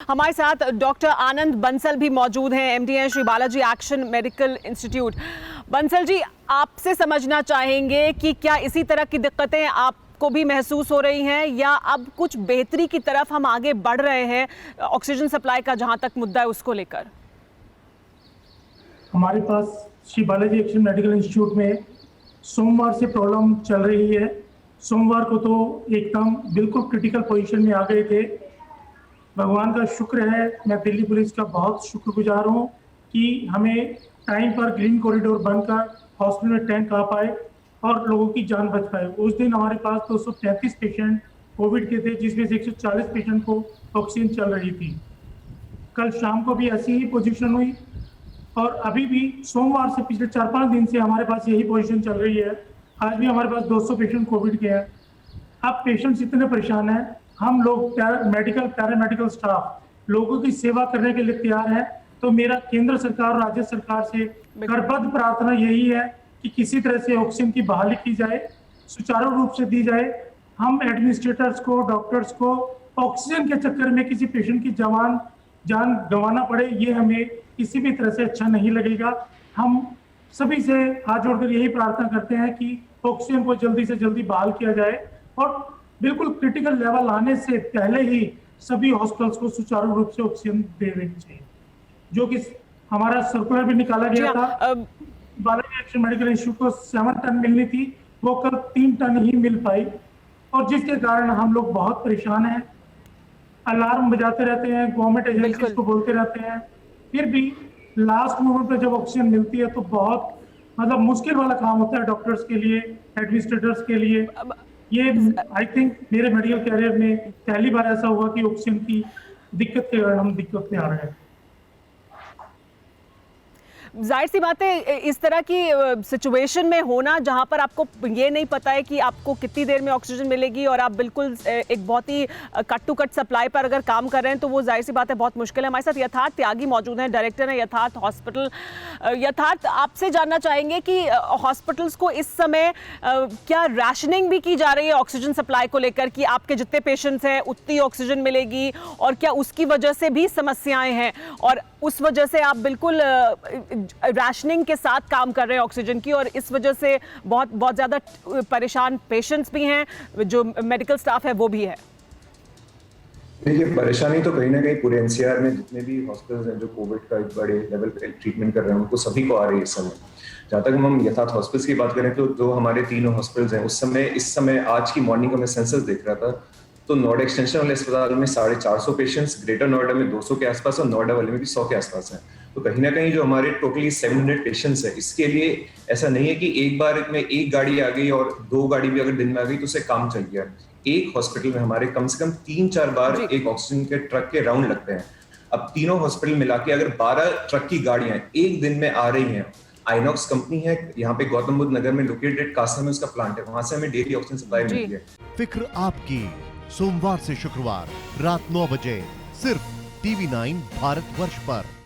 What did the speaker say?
हमारे साथ डॉक्टर आनंद बंसल भी मौजूद हैं, एमडी हैं Shri Balaji Action Medical Institute. Bansal ji, आपसे समझना चाहेंगे कि क्या इसी तरह की दिक्कतें आपको भी महसूस हो रही हैं या अब कुछ बेहतरी की तरफ हम आगे बढ़ रहे हैं ऑक्सीजन सप्लाई का जहां तक मुद्दा है उसको लेकर? हमारे पास Shri Balaji Action Medical Institute में सोमवार से प्रॉब्लम चल रही है। सोमवार को तो एकदम बिल्कुल क्रिटिकल पोजीशन में आ गए थे। भगवान का शुक्र है, मैं दिल्ली पुलिस का बहुत शुक्रगुजार हूँ कि हमें टाइम पर ग्रीन कॉरिडोर बनकर हॉस्पिटल में टैंक आ पाए और लोगों की जान बच पाए। उस दिन हमारे पास 233 पेशेंट कोविड के थे, जिसमें से 140 पेशेंट को ऑक्सीजन चल रही थी। कल शाम को भी ऐसी ही पोजीशन हुई और अभी भी सोमवार से पिछले 4-5 दिन से हमारे पास यही पोजीशन चल रही है। आज भी हमारे पास 200 पेशेंट कोविड के हैं। अब पेशेंट्स इतने परेशान हैं, हम लोग पैरामेडिकल स्टाफ लोगों की सेवा करने के लिए तैयार है। तो मेरा केंद्र सरकार और राज्य सरकार से करबद्ध प्रार्थना यही है कि किसी तरह से ऑक्सीजन की बहाली की जाए, सुचारू रूप से दी जाए। हम एडमिनिस्ट्रेटर्स को, डॉक्टर्स को ऑक्सीजन के चक्कर में किसी पेशेंट की जान गंवाना पड़े, ये हमें किसी भी तरह से अच्छा नहीं लगेगा। हम सभी से हाथ जोड़कर यही प्रार्थना करते हैं कि ऑक्सीजन को जल्दी से जल्दी बहाल किया जाए और बिल्कुल क्रिटिकल लेवल आने से पहले ही सभी हॉस्पिटल्स को सुचारू रूप से ऑक्सीजन दे देनी चाहिए, जो कि हमारा सर्कुलर भी निकाला गया था। बालाजी एक्शन मेडिकल इंस्टीट्यूट को 7 टन मिलनी थी, वो कल 3 टन ही मिल पाई और जिसके कारण हम लोग बहुत परेशान हैं। अलार्म बजाते रहते हैं, गवर्नमेंट एजेंसीज को बोलते रहते हैं, फिर भी लास्ट मोमेंट पे जब ऑक्सीजन मिलती है तो बहुत मतलब मुश्किल वाला काम होता है डॉक्टर्स के लिए, एडमिनिस्ट्रेटर्स के लिए। ये आई थिंक मेरे मेडिकल कैरियर में पहली बार ऐसा हुआ कि ऑक्सीजन की दिक्कत के कारण हम दिक्कत में आ रहे हैं। जाहिर सी बात है, इस तरह की सिचुएशन में होना जहां पर आपको ये नहीं पता है कि आपको कितनी देर में ऑक्सीजन मिलेगी और आप बिल्कुल एक बहुत ही कट टू कट सप्लाई पर अगर काम कर रहे हैं तो वो जाहिर सी बात है बहुत मुश्किल है। हमारे साथ यथार्थ त्यागी मौजूद हैं, डायरेक्टर हैं यथार्थ हॉस्पिटल। यथार्थ, आपसे जानना चाहेंगे कि हॉस्पिटल्स को इस समय क्या राशनिंग भी की जा रही है ऑक्सीजन सप्लाई को लेकर कि आपके जितने पेशेंट्स हैं उतनी ऑक्सीजन मिलेगी, और क्या उसकी वजह से भी समस्याएं हैं और उस वजह से आप बिल्कुल राशनिंग के साथ काम कर रहे हैं ऑक्सीजन की और इस वजह से बहुत ज़्यादा परेशान पेशेंट्स भी हैं, जो मेडिकल स्टाफ है वो भी है? देखिए, परेशानी तो कहीं ना कहीं पूरे एनसीआर में जितने भी हॉस्पिटल्स हैं जो कोविड का एक बड़े लेवल पे ट्रीटमेंट कर रहे हैं उनको सभी को आ रही है इस समय। जहाँ तक हम यथार्थ हॉस्पिटल्स की बात करें तो जो हमारे 3 हॉस्पिटल्स हैं इस समय आज की मॉर्निंग का मैं सेंसस देख रहा था तो नोएडा एक्सटेंशन वाले अस्पताल में 450 पेशेंट्स, ग्रेटर नोएडा में 200 के आसपास और नोएडा वाले में भी 100 के आसपास हैं। तो कहीं ना कहीं जो हमारे टोटली 700 पेशेंट्स है, इसके लिए ऐसा नहीं है कि एक बार में एक गाड़ी आ गई और 2 गाड़ी भी अगर दिन में आ गई तो उससे काम चल गया। एक हॉस्पिटल में हमारे कम से कम 3-4 बार एक ऑक्सीजन के ट्रक के राउंड लगते हैं। अब तीनों हॉस्पिटल मिला के अगर 12 ट्रक की गाड़ियां एक दिन में आ रही हैं, आइनॉक्स कंपनी है यहाँ पे गौतम बुद्ध नगर में लोकेटेड, कासा में उसका प्लांट है, वहां से हमें डेली ऑक्सीजन सप्लाई मिलती है। फिक्र आपकी, सोमवार से शुक्रवार रात 9 बजे सिर्फ TV9 भारतवर्ष पर।